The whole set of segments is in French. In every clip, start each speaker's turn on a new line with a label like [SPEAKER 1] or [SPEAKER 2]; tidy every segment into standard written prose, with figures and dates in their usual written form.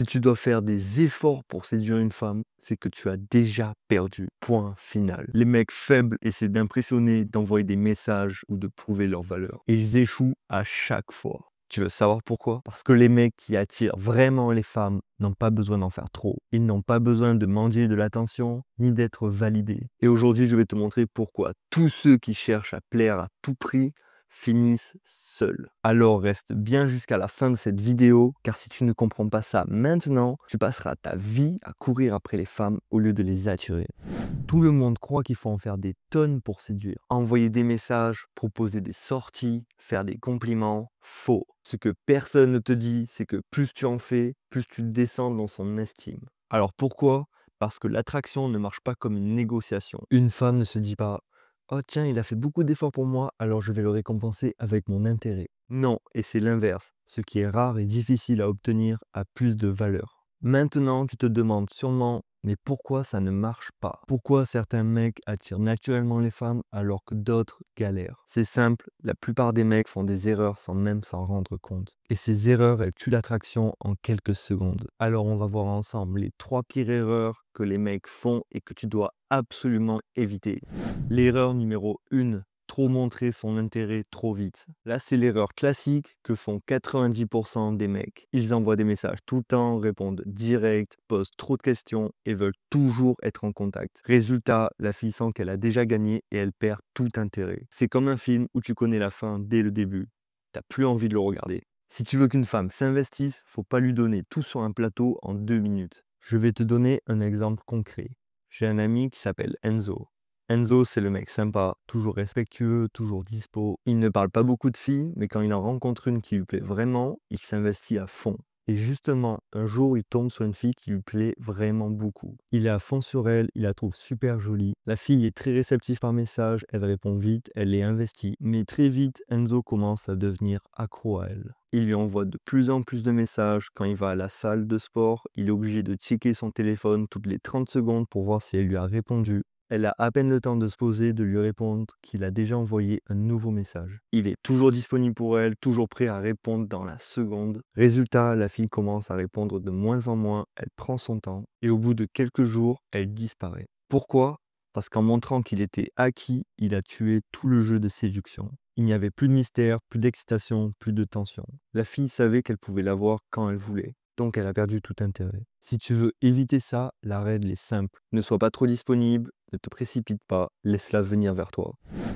[SPEAKER 1] Si tu dois faire des efforts pour séduire une femme, c'est que tu as déjà perdu. Point final. Les mecs faibles essaient d'impressionner, d'envoyer des messages ou de prouver leur valeur. Et ils échouent à chaque fois. Tu veux savoir pourquoi? Parce que les mecs qui attirent vraiment les femmes n'ont pas besoin d'en faire trop. Ils n'ont pas besoin de mendier de l'attention ni d'être validés. Et aujourd'hui, je vais te montrer pourquoi tous ceux qui cherchent à plaire à tout prix finissent seuls. Alors reste bien jusqu'à la fin de cette vidéo, car si tu ne comprends pas ça maintenant, tu passeras ta vie à courir après les femmes au lieu de les attirer. Tout le monde croit qu'il faut en faire des tonnes pour séduire. Envoyer des messages, proposer des sorties, faire des compliments, faux. Ce que personne ne te dit, c'est que plus tu en fais, plus tu descends dans son estime. Alors pourquoi? Parce que l'attraction ne marche pas comme une négociation. Une femme ne se dit pas: «Oh tiens, il a fait beaucoup d'efforts pour moi, alors je vais le récompenser avec mon intérêt». Non, et c'est l'inverse. Ce qui est rare et difficile à obtenir a plus de valeur. Maintenant, tu te demandes sûrement, mais pourquoi ça ne marche pas? Pourquoi certains mecs attirent naturellement les femmes alors que d'autres galèrent? C'est simple, la plupart des mecs font des erreurs sans même s'en rendre compte. Et ces erreurs, elles tuent l'attraction en quelques secondes. Alors on va voir ensemble les 3 pires erreurs que les mecs font et que tu dois absolument éviter. L'erreur numéro 1, trop montrer son intérêt trop vite. Là, c'est l'erreur classique que font 90% des mecs. Ils envoient des messages tout le temps, répondent direct, posent trop de questions et veulent toujours être en contact. Résultat, la fille sent qu'elle a déjà gagné et elle perd tout intérêt. C'est comme un film où tu connais la fin dès le début. T'as plus envie de le regarder. Si tu veux qu'une femme s'investisse, faut pas lui donner tout sur un plateau en 2 minutes. Je vais te donner un exemple concret. J'ai un ami qui s'appelle Enzo. Enzo, c'est le mec sympa, toujours respectueux, toujours dispo. Il ne parle pas beaucoup de filles, mais quand il en rencontre une qui lui plaît vraiment, il s'investit à fond. Et justement, un jour, il tombe sur une fille qui lui plaît vraiment beaucoup. Il est à fond sur elle, il la trouve super jolie. La fille est très réceptive par message, elle répond vite, elle est investie. Mais très vite, Enzo commence à devenir accro à elle. Il lui envoie de plus en plus de messages. Quand il va à la salle de sport, il est obligé de checker son téléphone toutes les 30 secondes pour voir si elle lui a répondu. Elle a à peine le temps de se poser, de lui répondre qu'il a déjà envoyé un nouveau message. Il est toujours disponible pour elle, toujours prêt à répondre dans la seconde. Résultat, la fille commence à répondre de moins en moins, elle prend son temps et au bout de quelques jours, elle disparaît. Pourquoi? Parce qu'en montrant qu'il était acquis, il a tué tout le jeu de séduction. Il n'y avait plus de mystère, plus d'excitation, plus de tension. La fille savait qu'elle pouvait l'avoir quand elle voulait. Donc elle a perdu tout intérêt. Si tu veux éviter ça, la règle est simple. Ne sois pas trop disponible, ne te précipite pas, laisse-la venir vers toi.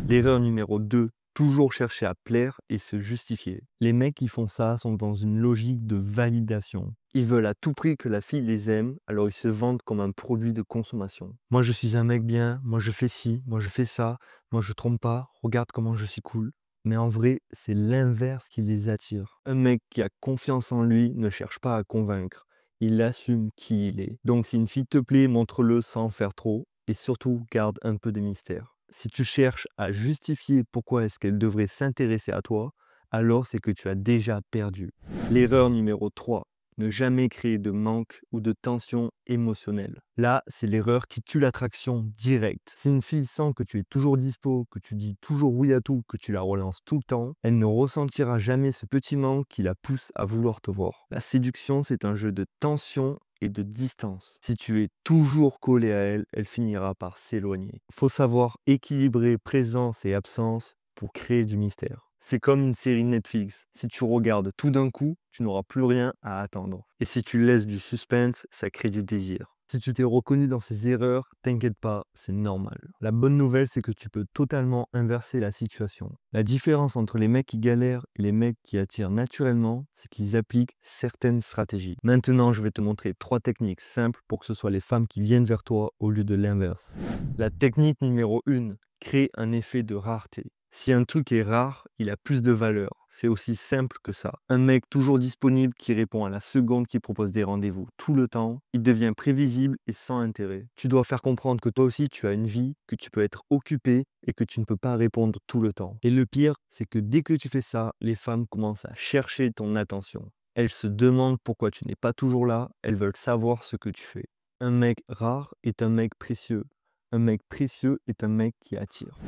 [SPEAKER 1] L'erreur numéro 2, toujours chercher à plaire et se justifier. Les mecs qui font ça sont dans une logique de validation. Ils veulent à tout prix que la fille les aime, alors ils se vendent comme un produit de consommation. Moi je suis un mec bien, moi je fais ci, moi je fais ça, moi je trompe pas, regarde comment je suis cool. Mais en vrai, c'est l'inverse qui les attire. Un mec qui a confiance en lui ne cherche pas à convaincre. Il assume qui il est. Donc si une fille te plaît, montre-le sans faire trop. Et surtout, garde un peu de mystère. Si tu cherches à justifier pourquoi est-ce qu'elle devrait s'intéresser à toi, alors c'est que tu as déjà perdu. L'erreur numéro 3. Ne jamais créer de manque ou de tension émotionnelle. Là, c'est l'erreur qui tue l'attraction directe. Si une fille sent que tu es toujours dispo, que tu dis toujours oui à tout, que tu la relances tout le temps, elle ne ressentira jamais ce petit manque qui la pousse à vouloir te voir. La séduction, c'est un jeu de tension et de distance. Si tu es toujours collé à elle, elle finira par s'éloigner. Faut savoir équilibrer présence et absence pour créer du mystère. C'est comme une série Netflix. Si tu regardes tout d'un coup, tu n'auras plus rien à attendre. Et si tu laisses du suspense, ça crée du désir. Si tu t'es reconnu dans ces erreurs, t'inquiète pas, c'est normal. La bonne nouvelle, c'est que tu peux totalement inverser la situation. La différence entre les mecs qui galèrent et les mecs qui attirent naturellement, c'est qu'ils appliquent certaines stratégies. Maintenant, je vais te montrer 3 techniques simples pour que ce soit les femmes qui viennent vers toi au lieu de l'inverse. La technique numéro 1, crée un effet de rareté. Si un truc est rare, il a plus de valeur. C'est aussi simple que ça. Un mec toujours disponible qui répond à la seconde, qui propose des rendez-vous tout le temps, il devient prévisible et sans intérêt. Tu dois faire comprendre que toi aussi tu as une vie, que tu peux être occupé et que tu ne peux pas répondre tout le temps. Et le pire, c'est que dès que tu fais ça, les femmes commencent à chercher ton attention. Elles se demandent pourquoi tu n'es pas toujours là, elles veulent savoir ce que tu fais. Un mec rare est un mec précieux. Un mec précieux est un mec qui attire.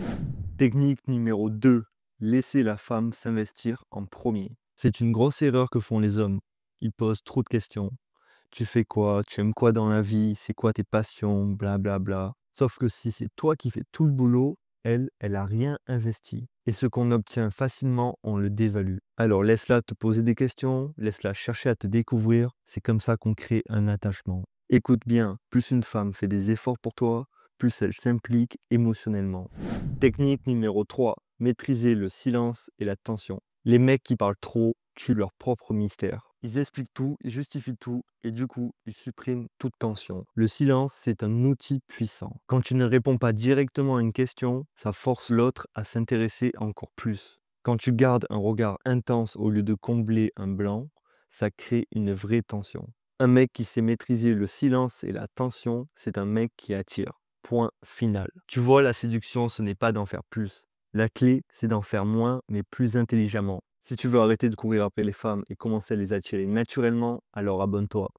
[SPEAKER 1] Technique numéro 2, laisser la femme s'investir en premier. C'est une grosse erreur que font les hommes. Ils posent trop de questions. Tu fais quoi? Tu aimes quoi dans la vie? C'est quoi tes passions? Blablabla. Sauf que si c'est toi qui fais tout le boulot, elle a rien investi. Et ce qu'on obtient facilement, on le dévalue. Alors laisse-la te poser des questions, laisse-la chercher à te découvrir. C'est comme ça qu'on crée un attachement. Écoute bien, plus une femme fait des efforts pour toi, plus elle s'implique émotionnellement. Technique numéro 3, maîtriser le silence et la tension. Les mecs qui parlent trop tuent leur propre mystère. Ils expliquent tout, ils justifient tout et du coup, ils suppriment toute tension. Le silence, c'est un outil puissant. Quand tu ne réponds pas directement à une question, ça force l'autre à s'intéresser encore plus. Quand tu gardes un regard intense au lieu de combler un blanc, ça crée une vraie tension. Un mec qui sait maîtriser le silence et la tension, c'est un mec qui attire. Point final. Tu vois, la séduction, ce n'est pas d'en faire plus. La clé, c'est d'en faire moins, mais plus intelligemment. Si tu veux arrêter de courir après les femmes et commencer à les attirer naturellement, alors abonne-toi.